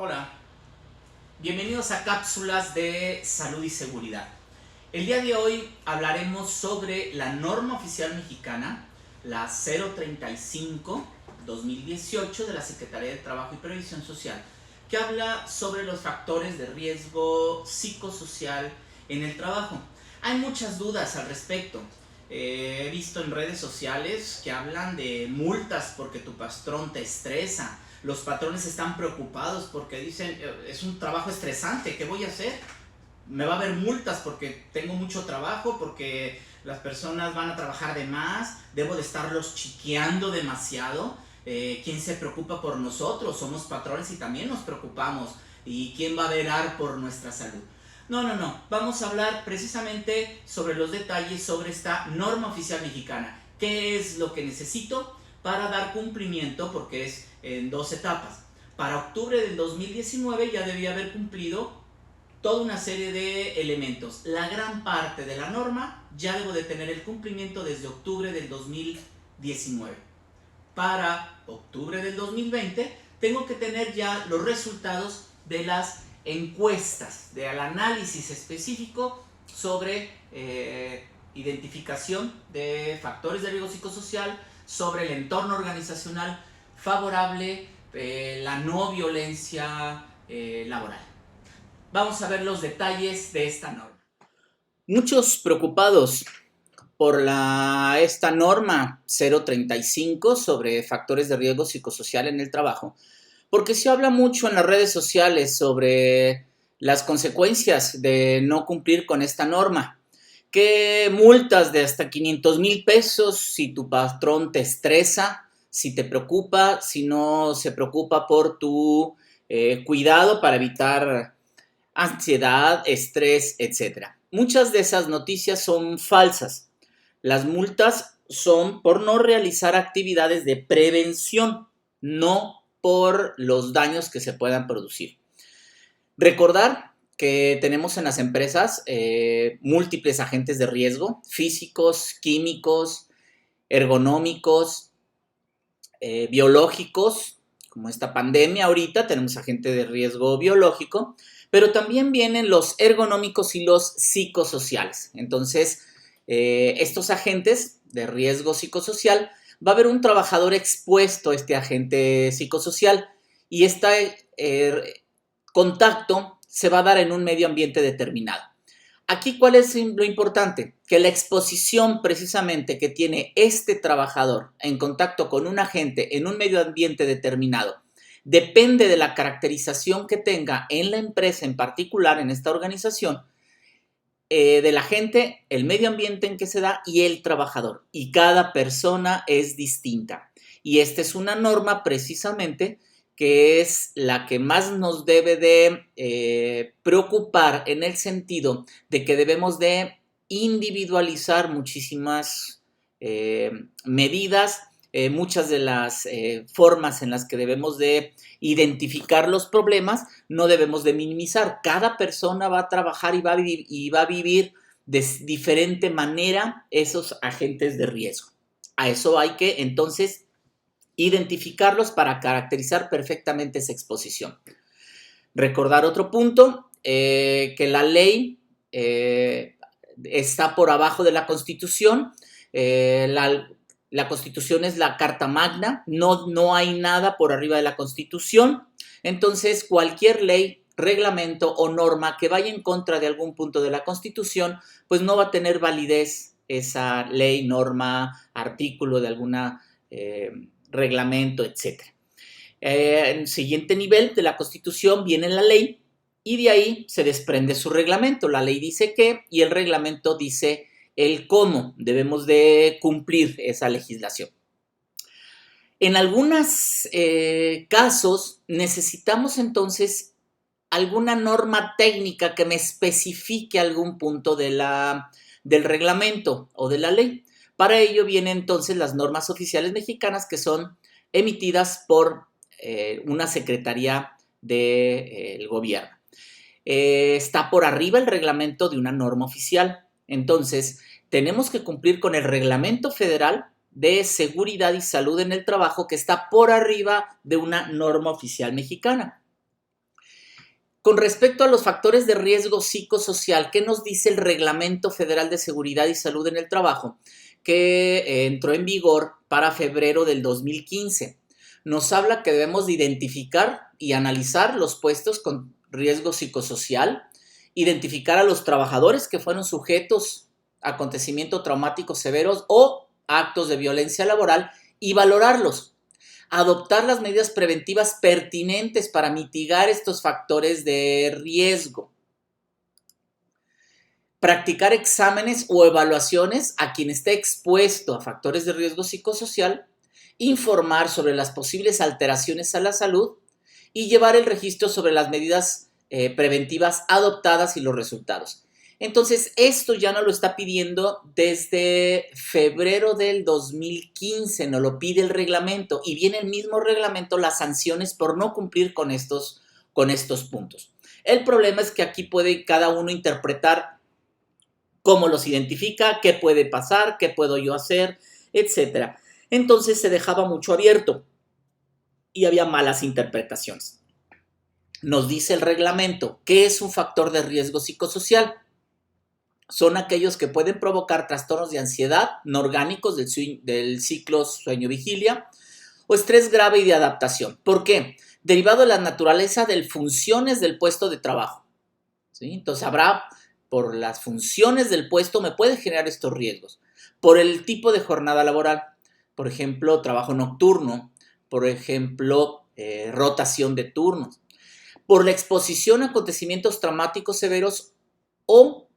Hola, bienvenidos a cápsulas de salud y seguridad. El día de hoy hablaremos sobre la norma oficial mexicana, la 035-2018 de la Secretaría de Trabajo y Previsión Social, que habla sobre los factores de riesgo psicosocial en el trabajo. Hay muchas dudas al respecto. He visto en redes sociales que hablan de multas porque tu patrón te estresa. Los patrones están preocupados porque dicen, es un trabajo estresante, ¿qué voy a hacer? Me va a haber multas porque tengo mucho trabajo, porque las personas van a trabajar de más, debo de estarlos chiqueando demasiado. ¿Quién se preocupa por nosotros? Somos patrones y también nos preocupamos. ¿Y quién va a velar por nuestra salud? No. Vamos a hablar precisamente sobre los detalles sobre esta norma oficial mexicana. ¿Qué es lo que necesito para dar cumplimiento? Porque es en dos etapas. Para octubre del 2019 ya debía haber cumplido toda una serie de elementos. La gran parte de la norma ya debo de tener el cumplimiento desde octubre del 2019. Para octubre del 2020 tengo que tener ya los resultados de las encuestas, del análisis específico sobre identificación de factores de riesgo psicosocial, sobre el entorno organizacional favorable, la no violencia laboral. Vamos a ver los detalles de esta norma. Muchos preocupados por esta norma 035 sobre factores de riesgo psicosocial en el trabajo, porque se habla mucho en las redes sociales sobre las consecuencias de no cumplir con esta norma, que multas de hasta 500,000 pesos si tu patrón te estresa, si te preocupa, si no se preocupa por tu cuidado para evitar ansiedad, estrés, etc. Muchas de esas noticias son falsas. Las multas son por no realizar actividades de prevención, no por los daños que se puedan producir. Recordar que tenemos en las empresas múltiples agentes de riesgo, físicos, químicos, ergonómicos, biológicos, como esta pandemia ahorita, tenemos agente de riesgo biológico, pero también vienen los ergonómicos y los psicosociales. Entonces, estos agentes de riesgo psicosocial, va a haber un trabajador expuesto a este agente psicosocial y este contacto se va a dar en un medio ambiente determinado. Aquí, ¿cuál es lo importante? Que la exposición precisamente que tiene este trabajador en contacto con un agente en un medio ambiente determinado depende de la caracterización que tenga en la empresa en particular, en esta organización, del agente, el medio ambiente en que se da y el trabajador. Y cada persona es distinta. Y esta es una norma precisamente que es la que más nos debe de preocupar en el sentido de que debemos de individualizar muchísimas medidas, muchas de las formas en las que debemos de identificar los problemas, no debemos de minimizar. Cada persona va a trabajar y va a vivir de diferente manera esos agentes de riesgo. A eso hay que entonces identificarlos para caracterizar perfectamente esa exposición. Recordar otro punto, que la ley está por abajo de la Constitución. La Constitución es la Carta Magna, no hay nada por arriba de la Constitución. Entonces, cualquier ley, reglamento o norma que vaya en contra de algún punto de la Constitución, pues no va a tener validez esa ley, norma, artículo de alguna reglamento, etc. En el siguiente nivel de la Constitución viene la ley y de ahí se desprende su reglamento. La ley dice qué y el reglamento dice el cómo debemos de cumplir esa legislación. En algunos casos necesitamos entonces alguna norma técnica que me especifique algún punto del reglamento o de la ley. Para ello vienen entonces las normas oficiales mexicanas que son emitidas por una secretaría del gobierno. Está por arriba el reglamento de una norma oficial. Entonces, tenemos que cumplir con el reglamento federal de seguridad y salud en el trabajo que está por arriba de una norma oficial mexicana. Con respecto a los factores de riesgo psicosocial, ¿qué nos dice el Reglamento Federal de Seguridad y Salud en el Trabajo, que entró en vigor para febrero del 2015? Nos habla que debemos de identificar y analizar los puestos con riesgo psicosocial, identificar a los trabajadores que fueron sujetos a acontecimientos traumáticos severos o actos de violencia laboral y valorarlos. Adoptar las medidas preventivas pertinentes para mitigar estos factores de riesgo. Practicar exámenes o evaluaciones a quien esté expuesto a factores de riesgo psicosocial, informar sobre las posibles alteraciones a la salud y llevar el registro sobre las medidas preventivas adoptadas y los resultados. Entonces, esto ya nos lo está pidiendo desde febrero del 2015, nos lo pide el reglamento y viene el mismo reglamento las sanciones por no cumplir con estos puntos. El problema es que aquí puede cada uno interpretar cómo los identifica, qué puede pasar, qué puedo yo hacer, etc. Entonces se dejaba mucho abierto y había malas interpretaciones. Nos dice el reglamento, ¿qué es un factor de riesgo psicosocial? Son aquellos que pueden provocar trastornos de ansiedad no orgánicos del ciclo sueño-vigilia o estrés grave y de adaptación. ¿Por qué? Derivado de la naturaleza de funciones del puesto de trabajo. ¿Sí? Entonces habrá, por las funciones del puesto, me puede generar estos riesgos. Por el tipo de jornada laboral, por ejemplo, trabajo nocturno, por ejemplo, rotación de turnos. Por la exposición a acontecimientos traumáticos severos o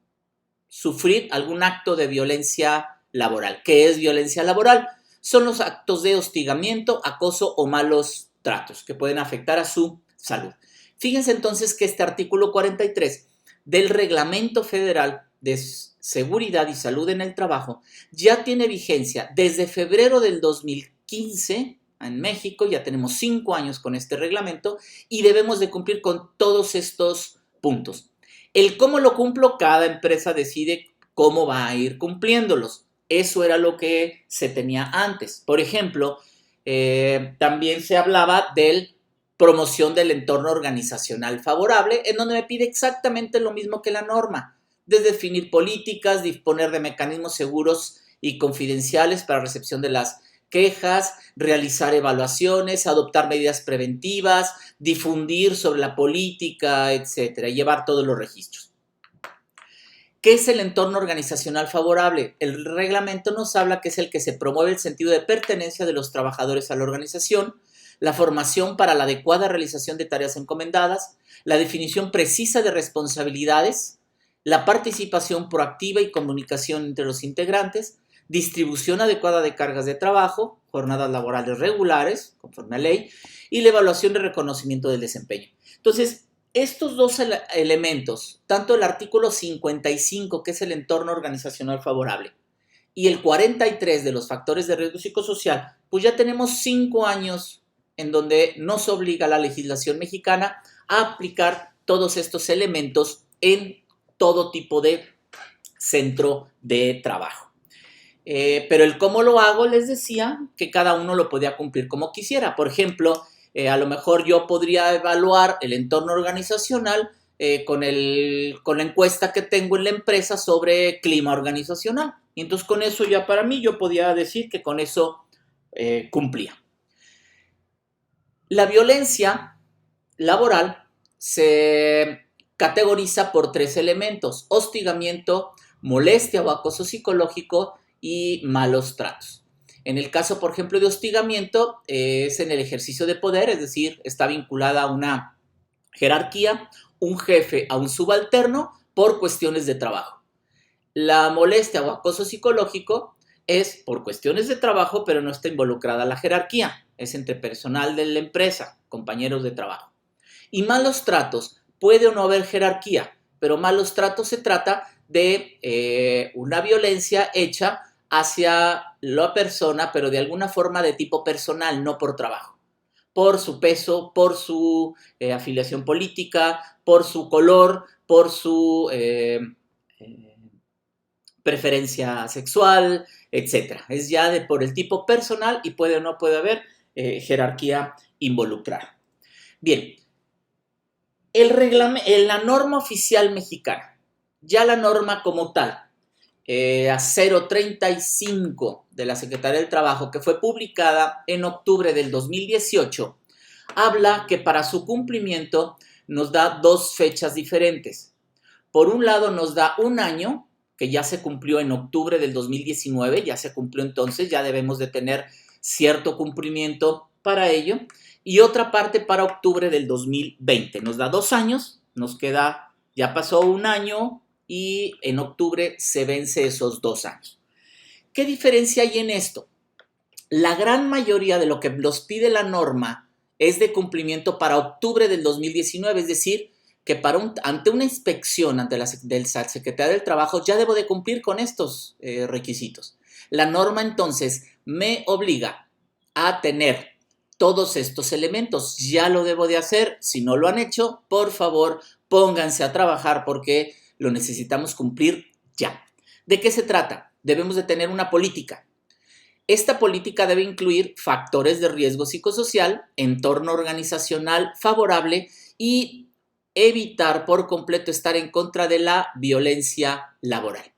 sufrir algún acto de violencia laboral. ¿Qué es violencia laboral? Son los actos de hostigamiento, acoso o malos tratos que pueden afectar a su salud. Fíjense entonces que este artículo 43 del Reglamento Federal de Seguridad y Salud en el Trabajo ya tiene vigencia desde febrero del 2015 en México. Ya tenemos 5 años con este reglamento y debemos de cumplir con todos estos puntos. El cómo lo cumplo, cada empresa decide cómo va a ir cumpliéndolos. Eso era lo que se tenía antes. Por ejemplo, también se hablaba de promoción del entorno organizacional favorable, en donde me pide exactamente lo mismo que la norma, desde definir políticas, disponer de mecanismos seguros y confidenciales para recepción de las quejas, realizar evaluaciones, adoptar medidas preventivas, difundir sobre la política, etcétera, y llevar todos los registros. ¿Qué es el entorno organizacional favorable? El reglamento nos habla que es el que se promueve el sentido de pertenencia de los trabajadores a la organización, la formación para la adecuada realización de tareas encomendadas, la definición precisa de responsabilidades, la participación proactiva y comunicación entre los integrantes, distribución adecuada de cargas de trabajo, jornadas laborales regulares, conforme a ley, y la evaluación de reconocimiento del desempeño. Entonces, estos dos elementos, tanto el artículo 55, que es el entorno organizacional favorable, y el 43 de los factores de riesgo psicosocial, pues ya tenemos 5 años en donde nos obliga la legislación mexicana a aplicar todos estos elementos en todo tipo de centro de trabajo. Pero el cómo lo hago, les decía que cada uno lo podía cumplir como quisiera. Por ejemplo, a lo mejor yo podría evaluar el entorno organizacional con la encuesta que tengo en la empresa sobre clima organizacional. Y entonces con eso ya para mí yo podía decir que con eso cumplía. La violencia laboral se categoriza por 3 elementos: hostigamiento, molestia o acoso psicológico y malos tratos. En el caso, por ejemplo, de hostigamiento, es en el ejercicio de poder, es decir, está vinculada a una jerarquía, un jefe a un subalterno por cuestiones de trabajo. La molestia o acoso psicológico es por cuestiones de trabajo, pero no está involucrada la jerarquía, es entre personal de la empresa, compañeros de trabajo. Y malos tratos, puede o no haber jerarquía, pero malos tratos se trata de una violencia hecha hacia la persona, pero de alguna forma de tipo personal, no por trabajo. Por su peso, por su afiliación política, por su color, por su preferencia sexual, etc. Es ya por el tipo personal y puede o no puede haber jerarquía involucrada. Bien, La norma oficial mexicana, ya la norma como tal, a 035 de la Secretaría del Trabajo, que fue publicada en octubre del 2018, habla que para su cumplimiento nos da dos fechas diferentes. Por un lado nos da un año, que ya se cumplió en octubre del 2019, ya se cumplió entonces, ya debemos de tener cierto cumplimiento para ello, y otra parte para octubre del 2020. Nos da 2 años, nos queda, ya pasó un año y en octubre se vence esos 2 años. ¿Qué diferencia hay en esto? La gran mayoría de lo que nos pide la norma es de cumplimiento para octubre del 2019, es decir, que ante una inspección ante la Secretaría del Trabajo ya debo de cumplir con estos requisitos. La norma entonces me obliga a tener todos estos elementos. Ya lo debo de hacer. Si no lo han hecho, por favor, pónganse a trabajar porque lo necesitamos cumplir ya. ¿De qué se trata? Debemos de tener una política. Esta política debe incluir factores de riesgo psicosocial, entorno organizacional favorable y evitar por completo estar en contra de la violencia laboral.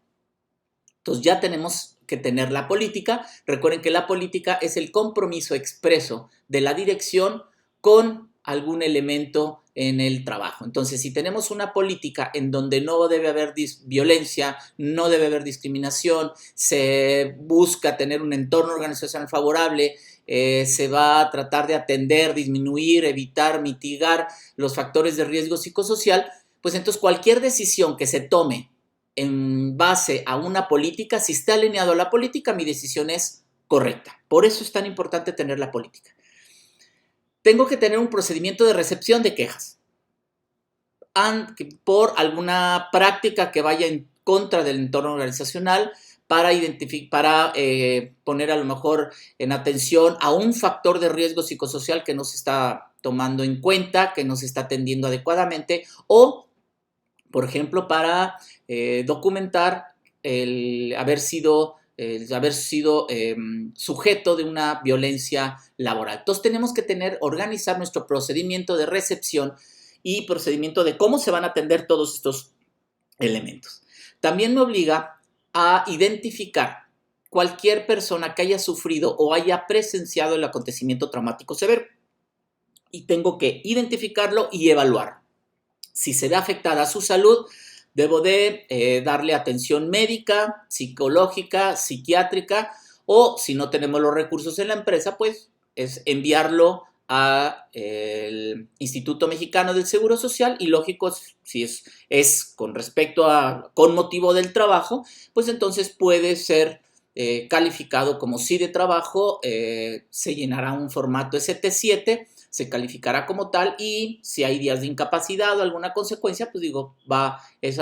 Entonces ya tenemos que tener la política. Recuerden que la política es el compromiso expreso de la dirección con algún elemento en el trabajo. Entonces, si tenemos una política en donde no debe haber violencia, no debe haber discriminación, se busca tener un entorno organizacional favorable, se va a tratar de atender, disminuir, evitar, mitigar los factores de riesgo psicosocial, pues entonces cualquier decisión que se tome en base a una política, si está alineado a la política, mi decisión es correcta. Por eso es tan importante tener la política. Tengo que tener un procedimiento de recepción de quejas por alguna práctica que vaya en contra del entorno organizacional para poner a lo mejor en atención a un factor de riesgo psicosocial que no se está tomando en cuenta, que no se está atendiendo adecuadamente, o, por ejemplo, para documentar el haber sido sujeto de una violencia laboral. Entonces tenemos que organizar nuestro procedimiento de recepción y procedimiento de cómo se van a atender todos estos elementos. También me obliga a identificar cualquier persona que haya sufrido o haya presenciado el acontecimiento traumático severo. Y tengo que identificarlo y evaluar. Si se ve afectada su salud, debo de darle atención médica, psicológica, psiquiátrica, o si no tenemos los recursos en la empresa, pues es enviarlo al Instituto Mexicano del Seguro Social y lógico, si es con motivo del trabajo, pues entonces puede ser calificado como sí de trabajo, se llenará un formato ST7, se calificará como tal y si hay días de incapacidad o alguna consecuencia, pues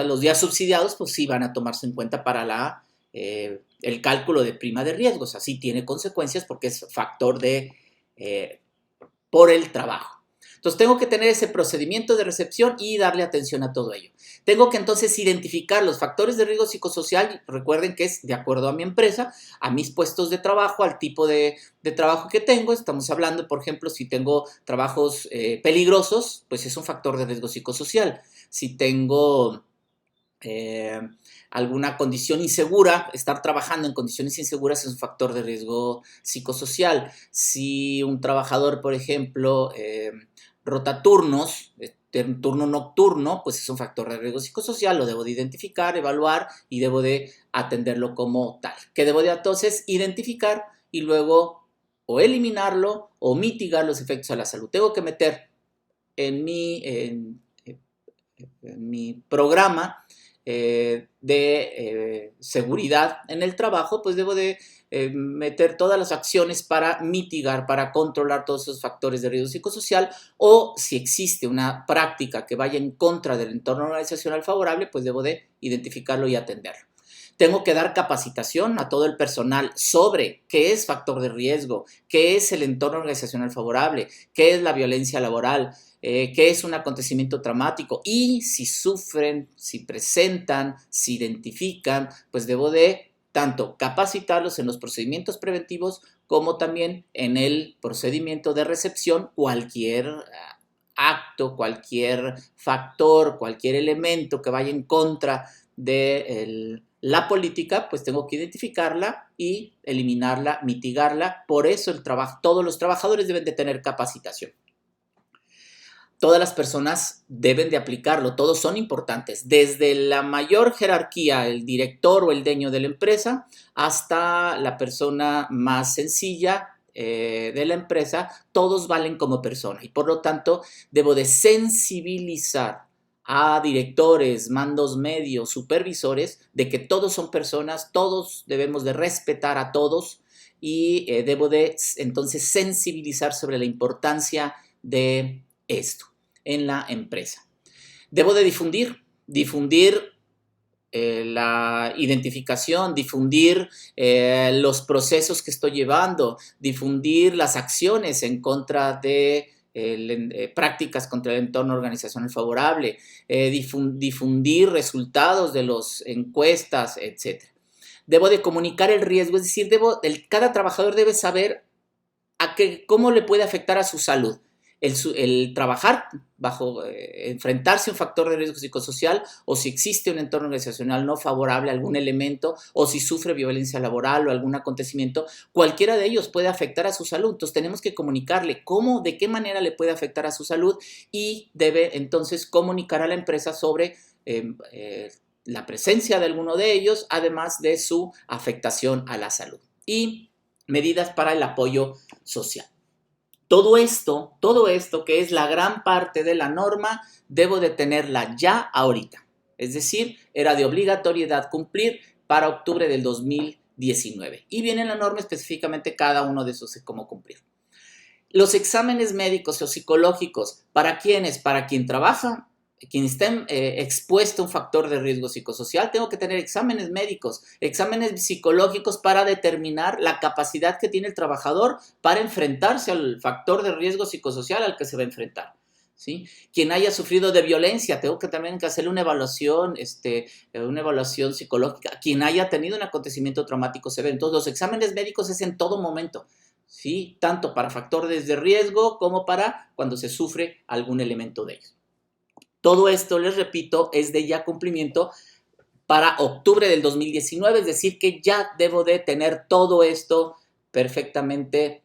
los días subsidiados, pues sí van a tomarse en cuenta para el cálculo de prima de riesgos. Así tiene consecuencias porque es factor por el trabajo. Entonces tengo que tener ese procedimiento de recepción y darle atención a todo ello. Tengo que entonces identificar los factores de riesgo psicosocial. Recuerden que es de acuerdo a mi empresa, a mis puestos de trabajo, al tipo de trabajo que tengo. Estamos hablando, por ejemplo, si tengo trabajos peligrosos, pues es un factor de riesgo psicosocial. Si tengo alguna condición insegura, estar trabajando en condiciones inseguras es un factor de riesgo psicosocial. Si un trabajador, por ejemplo, rota turnos, turno nocturno, pues es un factor de riesgo psicosocial, lo debo de identificar, evaluar y debo de atenderlo como tal. ¿Qué debo de entonces identificar y luego o eliminarlo o mitigar los efectos a la salud? Tengo que meter en mi programa de seguridad en el trabajo, pues debo de meter todas las acciones para mitigar, para controlar todos esos factores de riesgo psicosocial, o si existe una práctica que vaya en contra del entorno organizacional favorable, pues debo de identificarlo y atenderlo. Tengo que dar capacitación a todo el personal sobre qué es factor de riesgo, qué es el entorno organizacional favorable, qué es la violencia laboral, qué es un acontecimiento traumático y si sufren, si presentan, si identifican, pues debo de tanto capacitarlos en los procedimientos preventivos como también en el procedimiento de recepción, cualquier acto, cualquier factor, cualquier elemento que vaya en contra de la política, pues tengo que identificarla y eliminarla, mitigarla. Por eso todos los trabajadores deben de tener capacitación. Todas las personas deben de aplicarlo, todos son importantes, desde la mayor jerarquía, el director o el dueño de la empresa, hasta la persona más sencilla de la empresa, todos valen como persona y por lo tanto debo de sensibilizar a directores, mandos medios, supervisores, de que todos son personas, todos debemos de respetar a todos y debo de entonces sensibilizar sobre la importancia de esto en la empresa. Debo de difundir la identificación, difundir los procesos que estoy llevando, difundir las acciones en contra de prácticas contra el entorno organizacional favorable, difundir resultados de las encuestas, etc. Debo de comunicar el riesgo, es decir, cada trabajador debe saber cómo le puede afectar a su salud. El trabajar enfrentarse a un factor de riesgo psicosocial o si existe un entorno organizacional no favorable, algún elemento, o si sufre violencia laboral o algún acontecimiento, cualquiera de ellos puede afectar a su salud. Entonces tenemos que comunicarle de qué manera le puede afectar a su salud y debe entonces comunicar a la empresa sobre la presencia de alguno de ellos, además de su afectación a la salud. Y medidas para el apoyo social. Todo esto que es la gran parte de la norma, debo de tenerla ya ahorita. Es decir, era de obligatoriedad cumplir para octubre del 2019. Y viene en la norma específicamente cada uno de esos cómo cumplir. Los exámenes médicos o psicológicos, ¿para quiénes? Para quien trabaja, quien está expuesto a un factor de riesgo psicosocial, tengo que tener exámenes médicos, exámenes psicológicos para determinar la capacidad que tiene el trabajador para enfrentarse al factor de riesgo psicosocial al que se va a enfrentar, ¿sí? Quien haya sufrido de violencia, tengo que también hacerle una evaluación psicológica. Quien haya tenido un acontecimiento traumático severo. Entonces, los exámenes médicos es en todo momento, ¿sí? Tanto para factores de riesgo como para cuando se sufre algún elemento de ellos. Todo esto, les repito, es de ya cumplimiento para octubre del 2019, es decir, que ya debo de tener todo esto perfectamente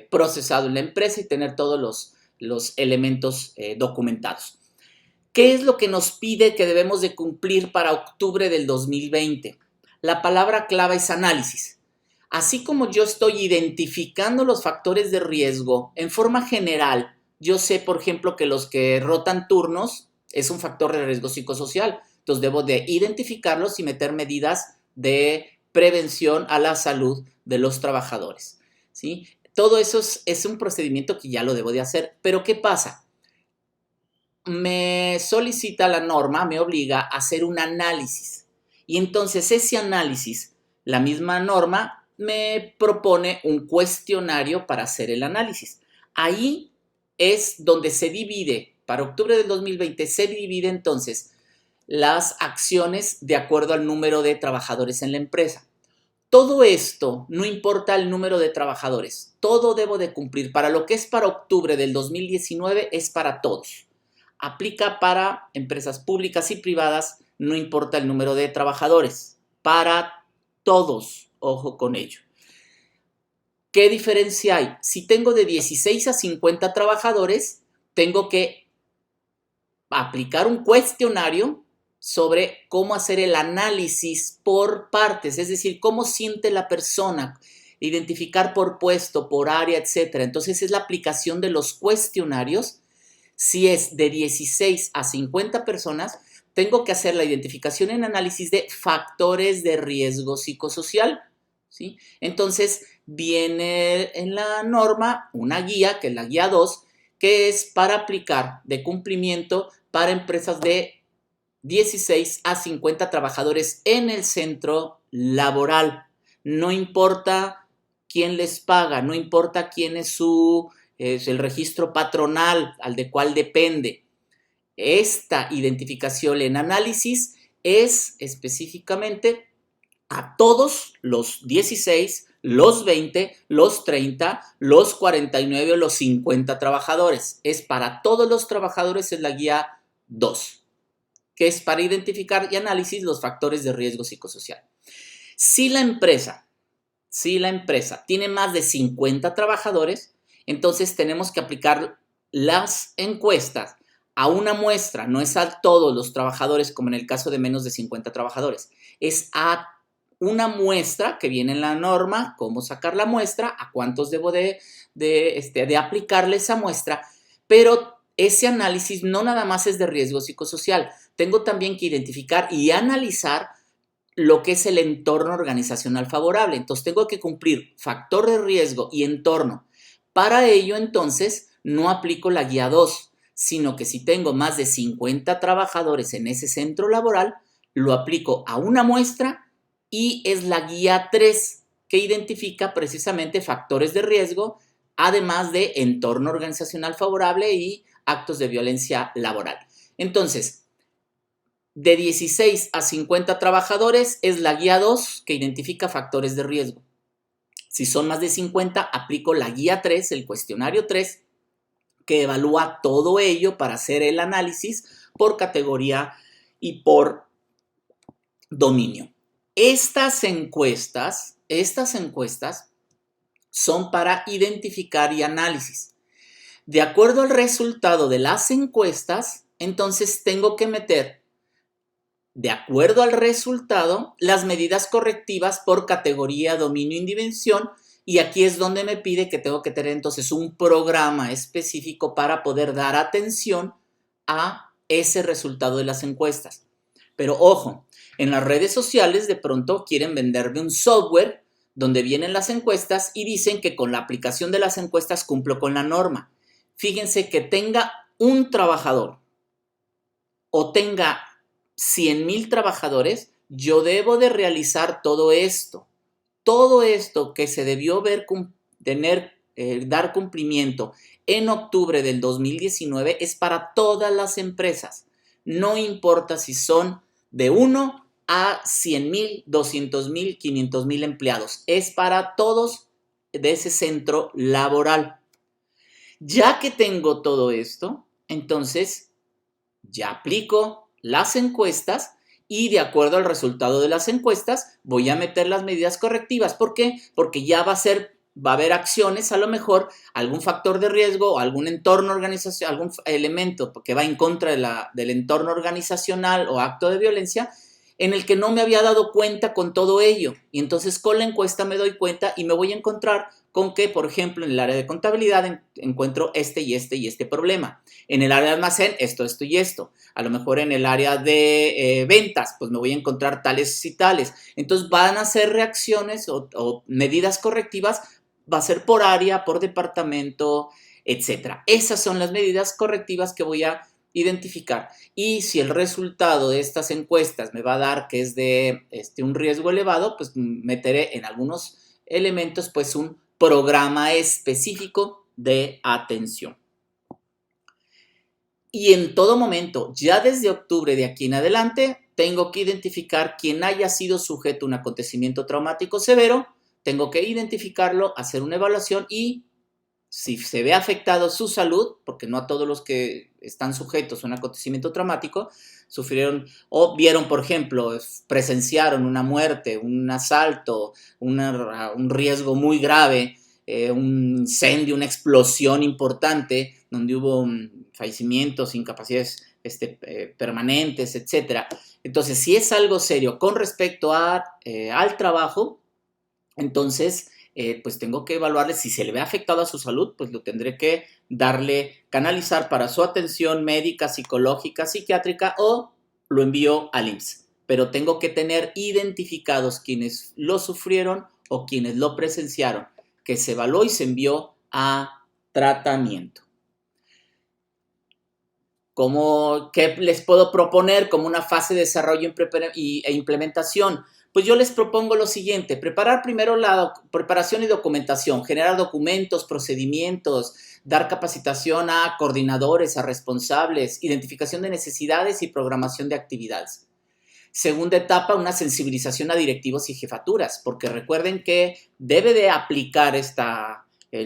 procesado en la empresa y tener todos los elementos documentados. ¿Qué es lo que nos pide que debemos de cumplir para octubre del 2020? La palabra clave es análisis. Así como yo estoy identificando los factores de riesgo en forma general, yo sé, por ejemplo, que los que rotan turnos es un factor de riesgo psicosocial. Entonces, debo de identificarlos y meter medidas de prevención a la salud de los trabajadores, ¿sí? Todo eso es un procedimiento que ya lo debo de hacer. Pero, ¿qué pasa? Me solicita la norma, me obliga a hacer un análisis. Y entonces, ese análisis, la misma norma me propone un cuestionario para hacer el análisis. Ahí es donde se divide, para octubre del 2020, se divide entonces las acciones de acuerdo al número de trabajadores en la empresa. Todo esto, no importa el número de trabajadores, todo debo de cumplir. Para lo que es para octubre del 2019 es para todos. Aplica para empresas públicas y privadas, no importa el número de trabajadores. Para todos, ojo con ello. ¿Qué diferencia hay? Si tengo de 16 a 50 trabajadores, tengo que aplicar un cuestionario sobre cómo hacer el análisis por partes, es decir, cómo siente la persona, identificar por puesto, por área, etc. Entonces es la aplicación de los cuestionarios. Si es de 16 a 50 personas, tengo que hacer la identificación en análisis de factores de riesgo psicosocial, ¿sí? Entonces viene en la norma una guía, que es la guía 2, que es para aplicar de cumplimiento para empresas de 16 a 50 trabajadores en el centro laboral. No importa quién les paga, no importa quién es el registro patronal al de cual depende. Esta identificación en análisis es específicamente a todos los 16 los 20, los 30, los 49 o los 50 trabajadores. Es para todos los trabajadores, es la guía 2, que es para identificar y análisis los factores de riesgo psicosocial. Si la empresa tiene más de 50 trabajadores, entonces tenemos que aplicar las encuestas a una muestra, no es a todos los trabajadores como en el caso de menos de 50 trabajadores, es a una muestra que viene en la norma, cómo sacar la muestra, a cuántos debo de aplicarle esa muestra, pero ese análisis no nada más es de riesgo psicosocial, tengo también que identificar y analizar lo que es el entorno organizacional favorable. Entonces tengo que cumplir factor de riesgo y entorno. Para ello, entonces, no aplico la guía 2, sino que si tengo más de 50 trabajadores en ese centro laboral, lo aplico a una muestra y es la guía 3 que identifica precisamente factores de riesgo, además de entorno organizacional favorable y actos de violencia laboral. Entonces, de 16 a 50 trabajadores es la guía 2 que identifica factores de riesgo. Si son más de 50, aplico la guía 3, el cuestionario 3, que evalúa todo ello para hacer el análisis por categoría y por dominio. Estas encuestas son para identificar y análisis. De acuerdo al resultado de las encuestas, entonces tengo que meter, de acuerdo al resultado, las medidas correctivas por categoría, dominio y dimensión, y aquí es donde me pide que tengo que tener entonces un programa específico para poder dar atención a ese resultado de las encuestas. Pero ojo, en las redes sociales de pronto quieren venderme un software donde vienen las encuestas y dicen que con la aplicación de las encuestas cumplo con la norma. Fíjense que tenga un trabajador o tenga 100,000 trabajadores, yo debo de realizar todo esto. Todo esto que se debió dar cumplimiento en octubre del 2019 es para todas las empresas. No importa si son de 1 a 100,000, 200,000, 500,000 empleados. Es para todos de ese centro laboral. Ya que tengo todo esto, entonces ya aplico las encuestas y de acuerdo al resultado de las encuestas voy a meter las medidas correctivas. ¿Por qué? Porque ya va a haber acciones, a lo mejor algún factor de riesgo o algún entorno organizacional, algún elemento que va en contra del entorno organizacional o acto de violencia en el que no me había dado cuenta con todo ello. Y entonces con la encuesta me doy cuenta y me voy a encontrar con que, por ejemplo, en el área de contabilidad encuentro este y este problema. En el área de almacén, esto y esto. A lo mejor en el área de ventas, pues me voy a encontrar tales y tales. Entonces van a ser reacciones o medidas correctivas, va a ser por área, por departamento, etcétera. Esas son las medidas correctivas que voy a identificar. Y si el resultado de estas encuestas me va a dar que es de un riesgo elevado, pues meteré en algunos elementos pues un programa específico de atención. Y en todo momento, ya desde octubre de aquí en adelante, tengo que identificar quién haya sido sujeto a un acontecimiento traumático severo, tengo que identificarlo, hacer una evaluación y si se ve afectado su salud, porque no a todos los que están sujetos a un acontecimiento traumático sufrieron o vieron, por ejemplo, presenciaron una muerte, un asalto, un riesgo muy grave, un incendio, una explosión importante, donde hubo fallecimientos, incapacidades permanentes, etcétera. Entonces, si es algo serio con respecto al trabajo, entonces pues tengo que evaluarle si se le ve afectado a su salud, pues lo tendré que canalizar para su atención médica, psicológica, psiquiátrica o lo envío al IMSS. Pero tengo que tener identificados quienes lo sufrieron o quienes lo presenciaron, que se evaluó y se envió a tratamiento. ¿Qué les puedo proponer como una fase de desarrollo e implementación? Pues yo les propongo lo siguiente: preparar primero la preparación y documentación, generar documentos, procedimientos, dar capacitación a coordinadores, a responsables, identificación de necesidades y programación de actividades. Segunda etapa, una sensibilización a directivos y jefaturas, porque recuerden que debe de aplicar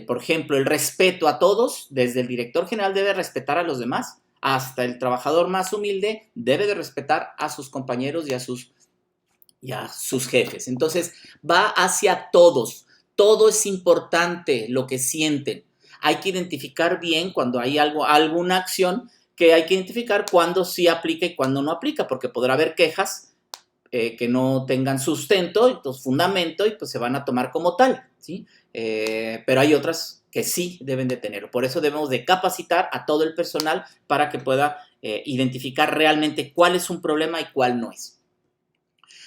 por ejemplo, el respeto a todos. Desde el director general debe respetar a los demás, hasta el trabajador más humilde debe de respetar a sus compañeros y a sus jefes. Entonces, va hacia todos. Todo es importante, lo que sienten. Hay que identificar bien cuando hay alguna acción, que hay que identificar cuándo sí aplica y cuándo no aplica, porque podrá haber quejas que no tengan sustento, entonces fundamento, y pues se van a tomar como tal, ¿sí? Pero hay otras que sí deben de tenerlo. Por eso debemos de capacitar a todo el personal para que pueda identificar realmente cuál es un problema y cuál no es.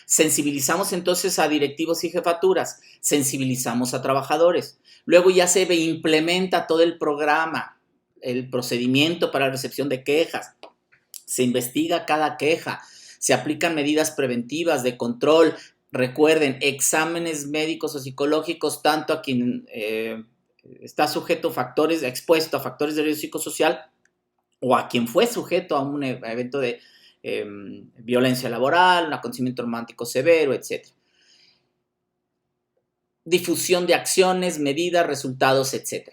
Sensibilizamos entonces a directivos y jefaturas, sensibilizamos a trabajadores. Luego ya se implementa todo el programa, el procedimiento para la recepción de quejas. Se investiga cada queja, se aplican medidas preventivas de control. Recuerden, exámenes médicos o psicológicos, tanto a quien está expuesto a factores de riesgo psicosocial, o a quien fue sujeto a un evento de violencia laboral, un acontecimiento romántico severo, etc. Difusión de acciones, medidas, resultados, etc.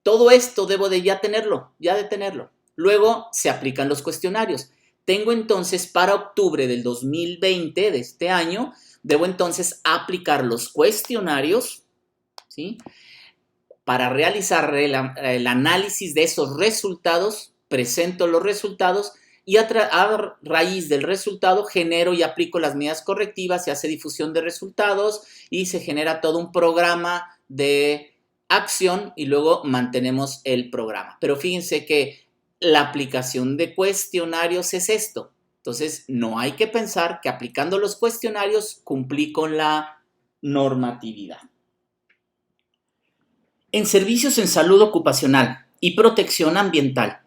Todo esto debo de ya de tenerlo. Luego se aplican los cuestionarios. Tengo entonces para octubre del 2020, de este año, debo entonces aplicar los cuestionarios, ¿sí? Para realizar el análisis de esos resultados, presento los resultados y a raíz del resultado genero y aplico las medidas correctivas, se hace difusión de resultados y se genera todo un programa de acción y luego mantenemos el programa. Pero fíjense que la aplicación de cuestionarios es esto. Entonces, no hay que pensar que aplicando los cuestionarios cumplí con la normatividad. En servicios en salud ocupacional y protección ambiental,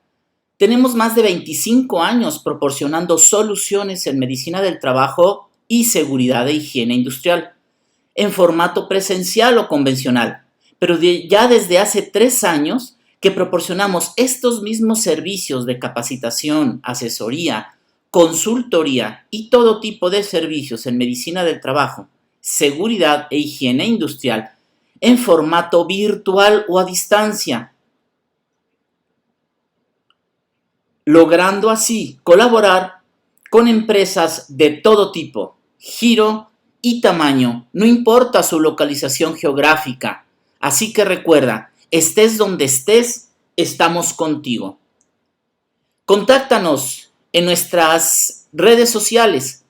tenemos más de 25 años proporcionando soluciones en medicina del trabajo y seguridad e higiene industrial, en formato presencial o convencional, pero ya desde hace 3 años que proporcionamos estos mismos servicios de capacitación, asesoría, consultoría y todo tipo de servicios en medicina del trabajo, seguridad e higiene industrial en formato virtual o a distancia, logrando así colaborar con empresas de todo tipo, giro y tamaño, no importa su localización geográfica. Así que recuerda, estés donde estés, estamos contigo. Contáctanos en nuestras redes sociales.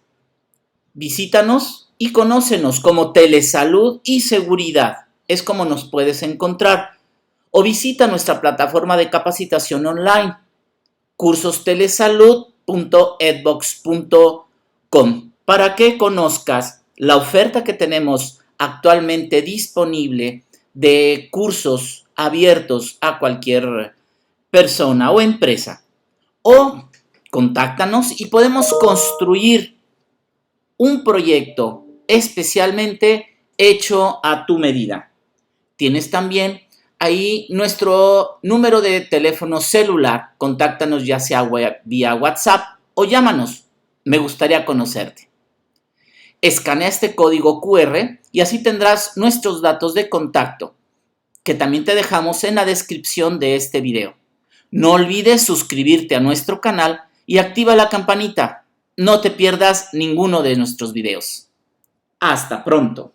Visítanos y conócenos como Telesalud y Seguridad. Es como nos puedes encontrar. O visita nuestra plataforma de capacitación online, cursostelesalud.edbox.com, para que conozcas la oferta que tenemos actualmente disponible de cursos abiertos a cualquier persona o empresa. O contáctanos y podemos construir un proyecto especialmente hecho a tu medida. Tienes también ahí nuestro número de teléfono celular. Contáctanos ya sea vía WhatsApp o llámanos. Me gustaría conocerte. Escanea este código QR y así tendrás nuestros datos de contacto, que también te dejamos en la descripción de este video. No olvides suscribirte a nuestro canal y activa la campanita. No te pierdas ninguno de nuestros videos. Hasta pronto.